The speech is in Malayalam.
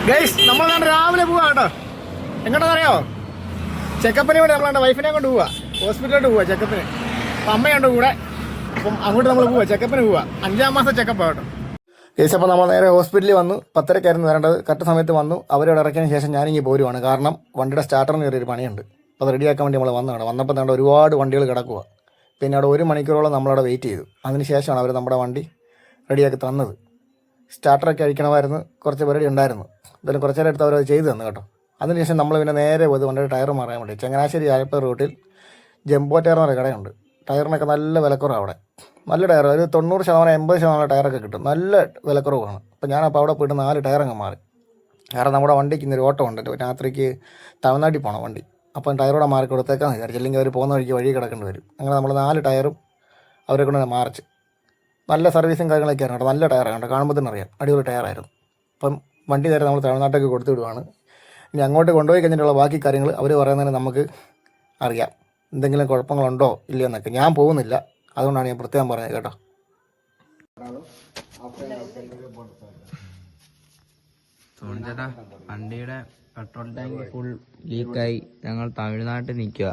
ഗൈസ് നമ്മൾ രാവിലെ പോവാ കേട്ടോ. എങ്ങോട്ടാണെന്നറിയോ? ചെക്കപ്പിന് വേണ്ടി നമ്മളാണ് വൈഫിനെ കൊണ്ട് പോവാ, ഹോസ്പിറ്റലിലോട്ട് പോവാ ചെക്കപ്പിന്. അപ്പം അമ്മയുണ്ട് കൂടെ. അപ്പം അങ്ങോട്ട് നമ്മൾ പോവാ, ചെക്കപ്പിന് പോവാ. 5ാം മാസം ചെക്കപ്പാണ് കേട്ടോ. ഗൈസ് അപ്പോൾ നമ്മൾ നേരെ ഹോസ്പിറ്റലിൽ വന്നു. 10:30 വരേണ്ടത്. കറക്റ്റ് സമയത്ത് വന്നു. അവരോട് ഇറക്കിയതിന് ശേഷം ഞാനിങ്ങി പോരുവാണ്. കാരണം വണ്ടിയുടെ സ്റ്റാർട്ടറിന് കയറിയൊരു പണിയുണ്ട്. അപ്പോൾ അത് റെഡിയാക്കാൻ വേണ്ടി നമ്മൾ വന്നതാണ്. വന്നപ്പോൾ തന്നെ ഒരുപാട് വണ്ടികൾ കിടക്കുക. പിന്നെ അവിടെ 1 മണിക്കൂറോളം നമ്മളവിടെ വെയിറ്റ് ചെയ്തു. അതിന് ശേഷമാണ് അവർ നമ്മുടെ വണ്ടി റെഡിയാക്കി തന്നത്. സ്റ്റാർട്ടറൊക്കെ അഴിക്കണമായിരുന്നു, കുറച്ച് പരിപാടി ഉണ്ടായിരുന്നു. എന്തായാലും കുറച്ച് നേരം എടുത്ത് അവരത് ചെയ്തു തന്നു കേട്ടോ. അതിനുശേഷം നമ്മൾ പിന്നെ നേരെ പോയത് വണ്ടിയുടെ ടയർ മാറാൻ വേണ്ടി ചങ്ങനാശ്ശേരി ആലപ്പുഴ റൂട്ടിൽ ജംബോ ടയർ എന്നൊരു കടയുണ്ട്. ടയറിനൊക്കെ നല്ല വിലക്കുറവാണ് അവിടെ. നല്ല ടയർ, ഒരു 90% 80% ടയറൊക്കെ കിട്ടും. നല്ല വിലക്കുറവാണ്. അപ്പോൾ ഞാനപ്പോൾ അവിടെ പോയിട്ട് 4 ടയറങ്ങ് മാറി. കാരണം നമ്മുടെ വണ്ടിക്ക് ഇന്നൊരു ഓട്ടം ഉണ്ട്. രാത്രിക്ക് തമിഴ്നാട്ടിൽ പോകണം വണ്ടി. അപ്പം ടയറോടെ മാറി കൊടുത്തേക്കാന്ന് വിചാരിച്ചു. അല്ലെങ്കിൽ അവർ പോകുന്ന വഴി കിടക്കേണ്ടി വരും. അങ്ങനെ നമ്മൾ 4 ടയറും അവരെ കൊണ്ട് മാറിച്ച്. നല്ല സർവീസും കാര്യങ്ങളൊക്കെ ആയിരുന്നു കേട്ടോ. നല്ല ടയറാണ്, കാണുമ്പോൾ തന്നെ അറിയാം അടിപൊളി ടയറായിരുന്നു. അപ്പം വണ്ടി നേരെ നമ്മൾ തമിഴ്നാട്ടിലേക്ക് കൊടുത്തു വിടുവാണ്. ഇനി അങ്ങോട്ട് കൊണ്ടുപോയി കഴിഞ്ഞിട്ടുള്ള ബാക്കി കാര്യങ്ങൾ അവർ പറയുന്നതിന് നമുക്ക് അറിയാം. എന്തെങ്കിലും കുഴപ്പങ്ങളുണ്ടോ ഇല്ലയോ എന്നൊക്കെ. ഞാൻ പോകുന്നില്ല, അതുകൊണ്ടാണ് ഞാൻ പ്രത്യേകം പറഞ്ഞത് കേട്ടോ. ചേട്ടാ, വണ്ടിയുടെ പെട്രോൾ ടാങ്ക് ഫുൾ ലീക്കായി ഞങ്ങൾ തമിഴ്നാട്ടിൽ നിൽക്കുക.